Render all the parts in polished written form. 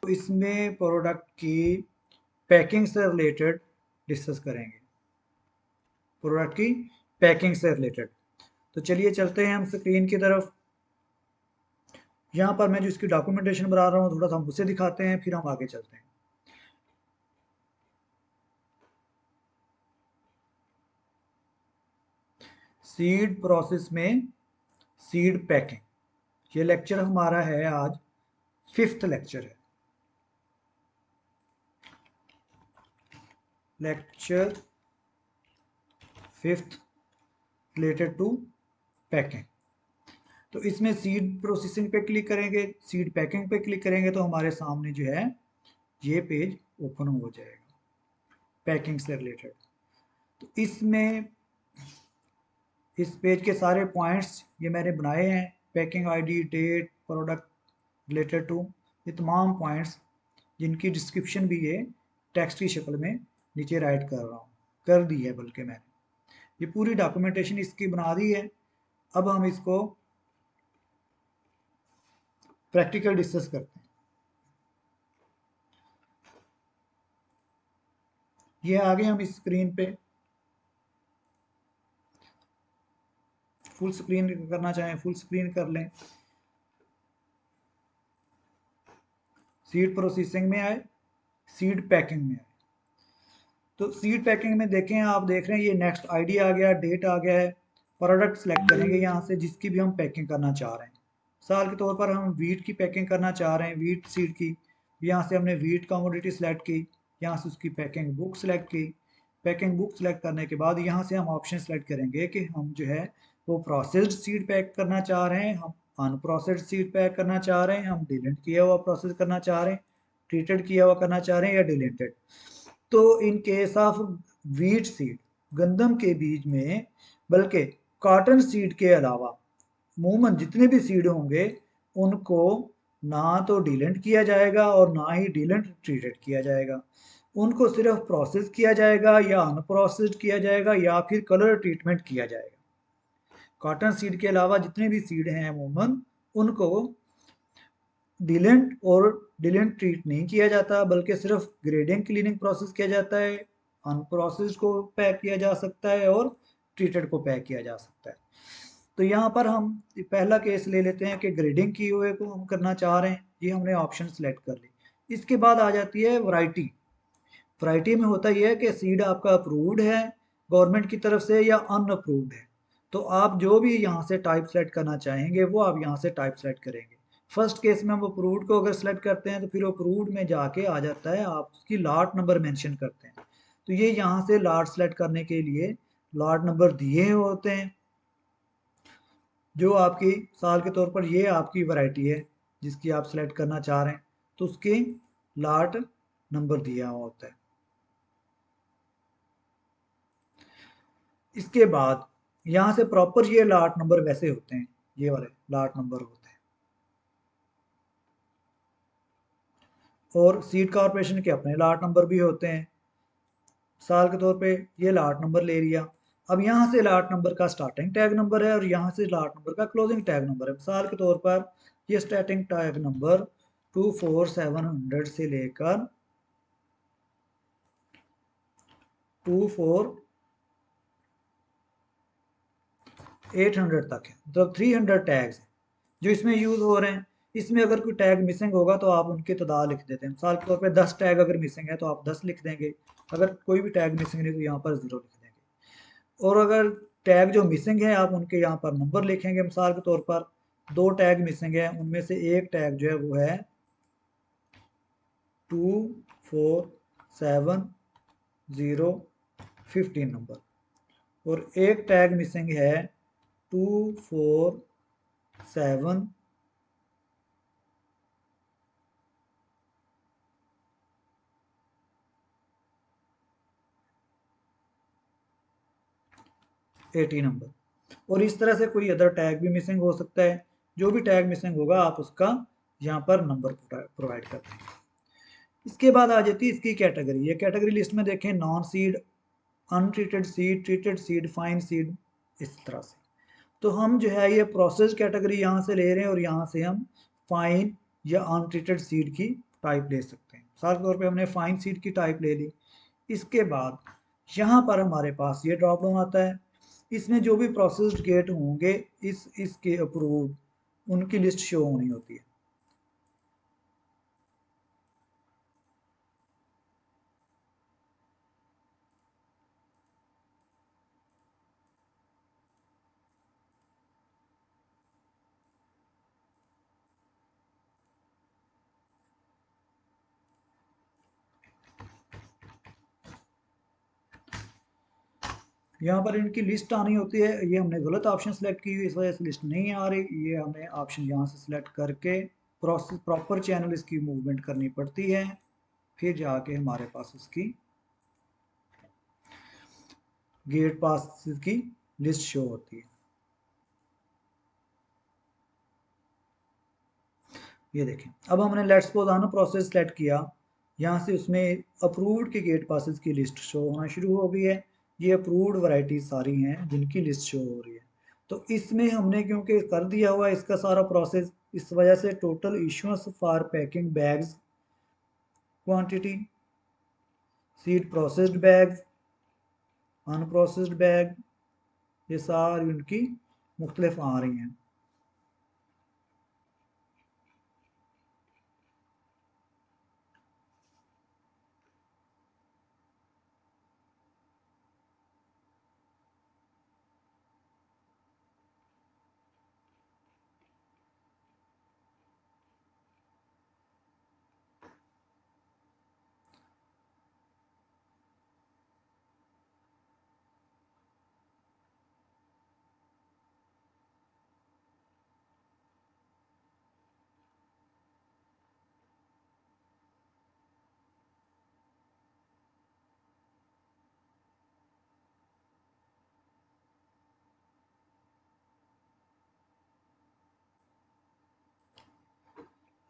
तो इसमें प्रोडक्ट की पैकिंग से रिलेटेड डिस्कस करेंगे, प्रोडक्ट की पैकिंग से रिलेटेड। तो चलिए चलते हैं हम स्क्रीन की तरफ। यहाँ पर मैं जो इसकी डॉक्यूमेंटेशन बना रहा हूँ थोड़ा सा हम उसे दिखाते हैं, फिर हम आगे चलते हैं। सीड प्रोसेस में सीड पैकिंग, ये लेक्चर हमारा है आज 5th लेक्चर है, lecture 5th related to packing. तो इसमें सीड प्रोसेसिंग पे क्लिक करेंगे, सीड पैकिंग पे क्लिक करेंगे तो हमारे सामने जो है ये पेज ओपन हो जाएगा पैकिंग से रिलेटेड। तो इसमें इस पेज के सारे पॉइंट्स ये मैंने बनाए हैं, packing ID, date, product related to, ये तमाम पॉइंट्स जिनकी डिस्क्रिप्शन भी ये टेक्स्ट की शक्ल में नीचे राइट कर रहा हूँ, कर दी है बल्कि मैंने ये पूरी डॉक्यूमेंटेशन इसकी बना दी है। अब हम इसको प्रैक्टिकल डिस्कस करते हैं। ये आगे हम इस स्क्रीन पे फुल स्क्रीन करना चाहें फुल स्क्रीन कर लें। सीड प्रोसेसिंग में आए, सीड पैकिंग में आए। तो सीड पैकिंग में देखें, आप देख रहे हैं ये नेक्स्ट आईडी आ गया, डेट आ गया है, प्रोडक्ट सेलेक्ट करेंगे यहाँ से जिसकी भी हम पैकिंग करना चाह रहे हैं। साल के तौर पर हम वीट की पैकिंग करना चाह रहे हैं, वीट सीड की, यहाँ से हमने वीट कमोडिटी सेलेक्ट की, यहाँ से उसकी पैकिंग बुक सेलेक्ट की। पैकिंग बुक सेलेक्ट करने के बाद यहाँ से हम ऑप्शन सेलेक्ट करेंगे कि हम जो है वो प्रोसेस्ड सीड पैक करना चाह रहे हैं, हम अनप्रोसेस्ड सीड पैक करना चाह रहे हैं, हम डिलीट किया हुआ प्रोसेस करना चाह रहे हैं, ट्रीटेड किया हुआ करना चाह रहे हैं या डिलीटेड। तो in case of wheat seed, गंदम के बीज में, बल्कि कॉटन सीड के अलावा अमूमन जितने भी सीड होंगे उनको ना तो डीलेंट किया जाएगा और ना ही डीलेंट ट्रीटेड किया जाएगा, उनको सिर्फ प्रोसेस किया जाएगा या अनप्रोसेस्ड किया जाएगा या फिर कलर ट्रीटमेंट किया जाएगा। कॉटन सीड के अलावा जितने भी सीड हैं अमूमन उनको डिलेंट और डिलेंट ट्रीट नहीं किया जाता, बल्कि सिर्फ ग्रेडिंग क्लीनिंग प्रोसेस किया जाता है। अनप्रोसेस्ड को पैक किया जा सकता है और ट्रीटेड को पैक किया जा सकता है। तो यहाँ पर हम पहला केस ले लेते हैं कि ग्रेडिंग किए हुए को हम करना चाह रहे हैं, ये हमने ऑप्शन सेलेक्ट कर ली। इसके बाद आ जाती है वैरायटी। वैरायटी में होता यह है कि सीड आपका अप्रूव्ड है गवर्नमेंट की तरफ से या अनअप्रूव्ड है। तो आप जो भी यहाँ से टाइप सेलेक्ट करना चाहेंगे वो आप यहाँ से टाइप सेलेक्ट करेंगे। फर्स्ट केस में हम अप्रूव्ड को अगर सेलेक्ट करते हैं तो फिर अप्रूव्ड में जाके आ जाता है आप उसकी लॉट नंबर मेंशन करते हैं। तो ये यहाँ से लॉट सेलेक्ट करने के लिए लॉट नंबर दिए होते हैं, जो आपकी साल के तौर पर ये आपकी वैरायटी है जिसकी आप सेलेक्ट करना चाह रहे हैं, तो उसकी लॉट नंबर दिया होता है। इसके बाद यहाँ से प्रॉपर ये लॉट नंबर वैसे होते हैं, ये वाले लॉट नंबर होते हैं। और सीड कॉर्पोरेशन के अपने लॉट नंबर भी होते हैं। साल के तौर पे ये लॉट नंबर ले लिया। अब यहाँ से लॉट नंबर का स्टार्टिंग टैग नंबर है और यहाँ से लॉट नंबर का क्लोजिंग टैग नंबर है। मिसाल के तौर पर ये स्टार्टिंग टैग नंबर 24700 से लेकर 24800 तक है, मतलब 300 टैग्स जो इसमें यूज हो रहे हैं। इसमें अगर कोई टैग मिसिंग होगा तो आप उनकी तादाद लिख देते हैं। मिसाल के तौर पे 10 टैग अगर मिसिंग है तो आप 10 लिख देंगे, अगर कोई भी टैग मिसिंग नहीं तो यहाँ पर 0 लिख देंगे। और अगर टैग जो मिसिंग है आप उनके यहाँ पर नंबर लिखेंगे। मिसाल के तौर पर 2 टैग मिसिंग है, उनमें से एक टैग जो है वो है 2470015 नंबर, और एक टैग मिसिंग है 247 80 नंबर। और इस तरह से कोई अदर टैग भी मिसिंग हो सकता है। जो भी टैग मिसिंग होगा आप उसका यहाँ पर नंबर प्रोवाइड कर देंगे। इसके बाद आ जाती है इसकी कैटेगरी। ये कैटेगरी लिस्ट में देखें, non seed, untreated seed, treated seed, fine seed, इस तरह से। तो हम जो है ये प्रोसेस कैटेगरी यहाँ से ले रहे हैं और यहाँ से हम फाइन या अनट्रीटेड सीड की टाइप ले सकते हैं। मिसाल के तौर पे हमने फाइन सीड की टाइप ले ली। इसके बाद यहाँ पर हमारे पास ये ड्रॉप डाउन आता है, इसमें जो भी प्रोसेस्ड गेट होंगे इसके अप्रूव्ड उनकी लिस्ट शो होनी होती है। यहाँ पर इनकी लिस्ट आनी होती है। ये हमने गलत ऑप्शन सेलेक्ट की हुई, इस वजह से लिस्ट नहीं आ रही। ये हमें ऑप्शन यहाँ से सिलेक्ट करके प्रोसेस प्रॉपर चैनल इसकी मूवमेंट करनी पड़ती है, फिर जाके हमारे पास उसकी गेट पास की लिस्ट शो होती है। ये देखें, अब हमने लेट्स सपोज आना प्रोसेस सेलेक्ट किया, यहाँ से उसमें अप्रूव्ड के गेट पासेस की लिस्ट शो होना शुरू हो गई है। ये अप्रूव्ड वैरायटी सारी हैं जिनकी लिस्ट शो हो रही है। तो इसमें हमने क्योंकि कर दिया हुआ है इसका सारा प्रोसेस, इस वजह से total issuance for packing bags quantity, seed processed bags, unprocessed bag, ये सारी उनकी मुख्तलिफ आ रही हैं।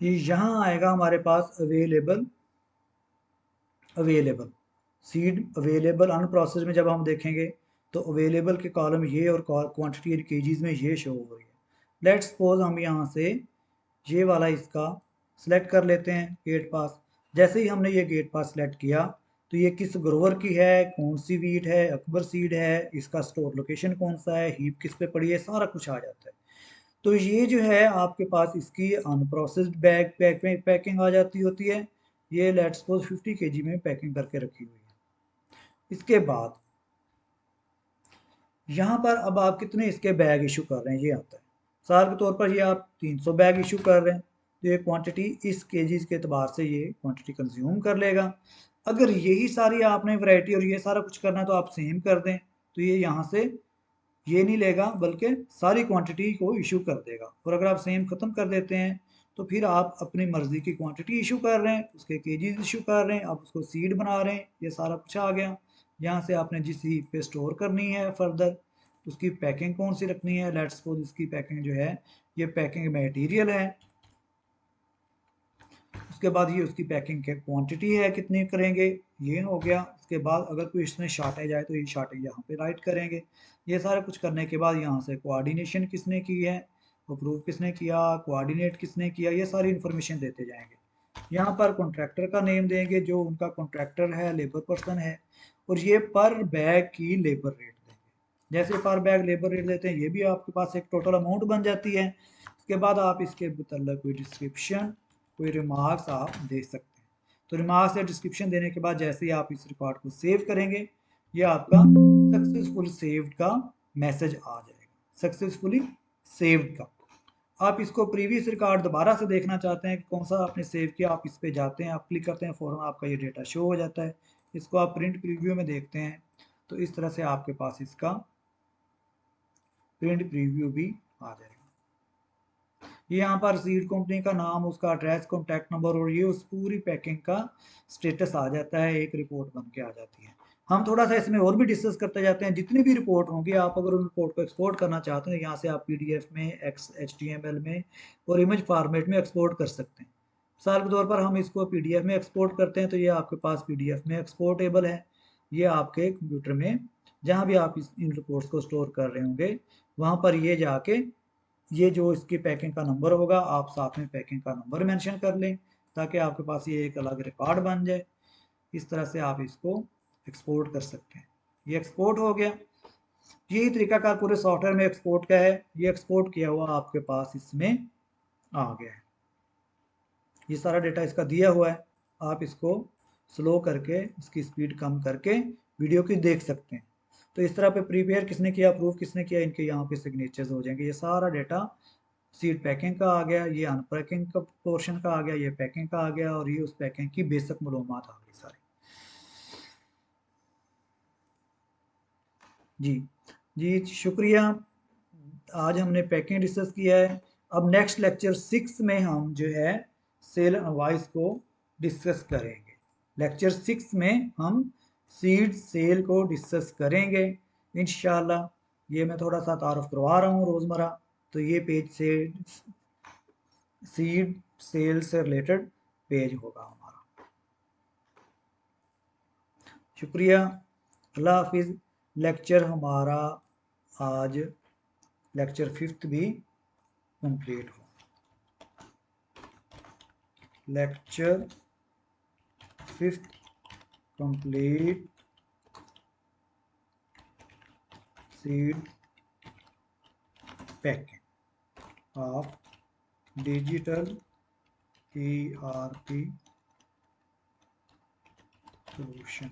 ये यहाँ आएगा हमारे पास अवेलेबल सीड अवेलेबल अनप्रोसेस में जब हम देखेंगे तो अवेलेबल के कॉलम ये और क्वांटिटी इन केजीज में ये शो हो रही है। लेट्स सपोज हम यहाँ से ये वाला इसका सिलेक्ट कर लेते हैं गेट पास। जैसे ही हमने ये गेट पास सिलेक्ट किया तो ये किस ग्रोवर की है, कौन सी वीट है, अकबर सीड है, इसका स्टोर लोकेशन कौन सा है, हीप किस पे पड़ी है, सारा कुछ आ जाता है। तो ये जो है आपके पास इसकी अनप्रोसेस्ड बैग पैकिंग आ जाती होती है। ये लेट्स सपोज 50 केजी में पैकिंग करके रखी हुई है। इसके बाद यहाँ पर अब आप कितने इसके बैग इशू कर रहे हैं ये आता है। सार के तौर पर ये आप 300 बैग इशू कर रहे हैं, तो ये क्वांटिटी इस केजीज के अतबार से ये क्वांटिटी कंज्यूम कर लेगा। अगर यही सारी आपने वैरायटी और ये सारा कुछ करना है तो आप सेम कर दें, तो ये यहाँ से ये नहीं लेगा बल्कि सारी क्वांटिटी को इशू कर देगा। और अगर आप सेम ख़त्म कर देते हैं तो फिर आप अपनी मर्ज़ी की क्वांटिटी इशू कर रहे हैं, उसके केजीज इशू कर रहे हैं, आप उसको सीड बना रहे हैं, ये सारा कुछ आ गया। यहाँ से आपने जिस हीप पे स्टोर करनी है फर्दर, उसकी पैकिंग कौन सी रखनी है। लेट्स सपोज इसकी पैकिंग जो है ये पैकिंग मटेरियल है। उसके बाद ये उसकी पैकिंग की क्वांटिटी है कितनी करेंगे, ये हो गया। उसके बाद अगर कोई इसमें शार्टेज आए तो ये शार्टेज यहाँ पे राइट करेंगे। ये सारा कुछ करने के बाद यहाँ से कोऑर्डिनेशन किसने की है, अप्रूव किसने किया, कोऑर्डिनेट किसने किया, ये सारी इन्फॉर्मेशन देते जाएंगे। यहाँ पर कॉन्ट्रैक्टर का नेम देंगे जो उनका कॉन्ट्रैक्टर है, लेबर पर्सन है, और ये पर बैग की लेबर रेट देंगे। जैसे पर बैग लेबर रेट देते हैं ये भी आपके पास एक टोटल अमाउंट बन जाती है। उसके बाद आप इसके मतलब कोई डिस्क्रिप्शन, कोई रिमार्क्स आप दे सकते हैं। तो रिमार्क्स या डिस्क्रिप्शन देने के बाद जैसे ही आप इस रिकॉर्ड को सेव करेंगे ये आपका सक्सेसफुल सेव्ड का मैसेज आ जाएगा, सक्सेसफुली सेव्ड का। आप इसको प्रीवियस रिकॉर्ड दोबारा से देखना चाहते हैं कि कौन सा आपने सेव किया, आप इस पे जाते हैं, आप क्लिक करते हैं, फ़ौरन आपका ये डेटा शो हो जाता है। इसको आप प्रिंट प्रीव्यू में देखते हैं तो इस तरह से आपके पास इसका प्रिंट प्रीव्यू भी आ जाएगा। ये यहाँ पर सीड कंपनी का नाम, उसका एड्रेस, कॉन्टैक्ट नंबर और ये उस पूरी पैकिंग का स्टेटस आ जाता है, एक रिपोर्ट बन के आ जाती है। हम थोड़ा सा इसमें और भी डिस्कस करते जाते हैं। जितनी भी रिपोर्ट होंगी आप अगर उन रिपोर्ट को एक्सपोर्ट करना चाहते हैं यहाँ से आप PDF में, HTML में और इमेज फॉर्मेट में एक्सपोर्ट कर सकते हैं। मिसाल के तौर पर हम इसको PDF में एक्सपोर्ट करते हैं तो ये आपके पास PDF में एक्सपोर्टेबल है। ये आपके कंप्यूटर में जहाँ भी आप इन रिपोर्ट्स को स्टोर कर रहे होंगे वहाँ पर ये जाके ये जो इसकी पैकिंग का नंबर होगा आप साथ में पैकिंग का नंबर मेंशन कर लें। ताकि आपके पास ये एक अलग रिकॉर्ड बन जाए। इस तरह से आप इसको एक्सपोर्ट कर सकते हैं। ये एक्सपोर्ट हो गया। यही तरीकाकार पूरे सॉफ्टवेयर में एक्सपोर्ट का है। ये एक्सपोर्ट किया हुआ आपके पास इसमें आ गया है। ये सारा डेटा इसका दिया हुआ है। आप इसको स्लो करके, इसकी स्पीड कम करके वीडियो की देख सकते हैं। तो इस तरह पे प्रीपेयर किसने किया, अप्रूव किसने किया, इनके यहाँ पे सिग्नेचर्स हो जाएंगे। ये सारा डेटा सीड पैकिंग का आ गया, ये अनपैकिंग का पोर्शन का आ गया, ये पैकिंग का आ गया, और ये उस पैकिंग की बेसिक मालूमात आ गई सारी। जी जी, शुक्रिया। आज हमने पैकिंग डिस्कस किया है। अब नेक्स्ट लेक्चर 6 में हम जो है सेल इनवॉइस को डिस्कस करेंगे। लेक्चर 6 में हम सीड सेल को डिस्कस करेंगे इंशाल्लाह। ये मैं थोड़ा सा तारुफ करवा रहा हूँ रोज़मर्रा। तो ये पेज से सीड सेल से रिलेटेड पेज होगा हमारा। शुक्रिया, अल्लाह हाफिज़। लेक्चर हमारा आज लेक्चर 5 भी कंप्लीट हो। Lecture 5 complete, seed packing of digital ERP solution।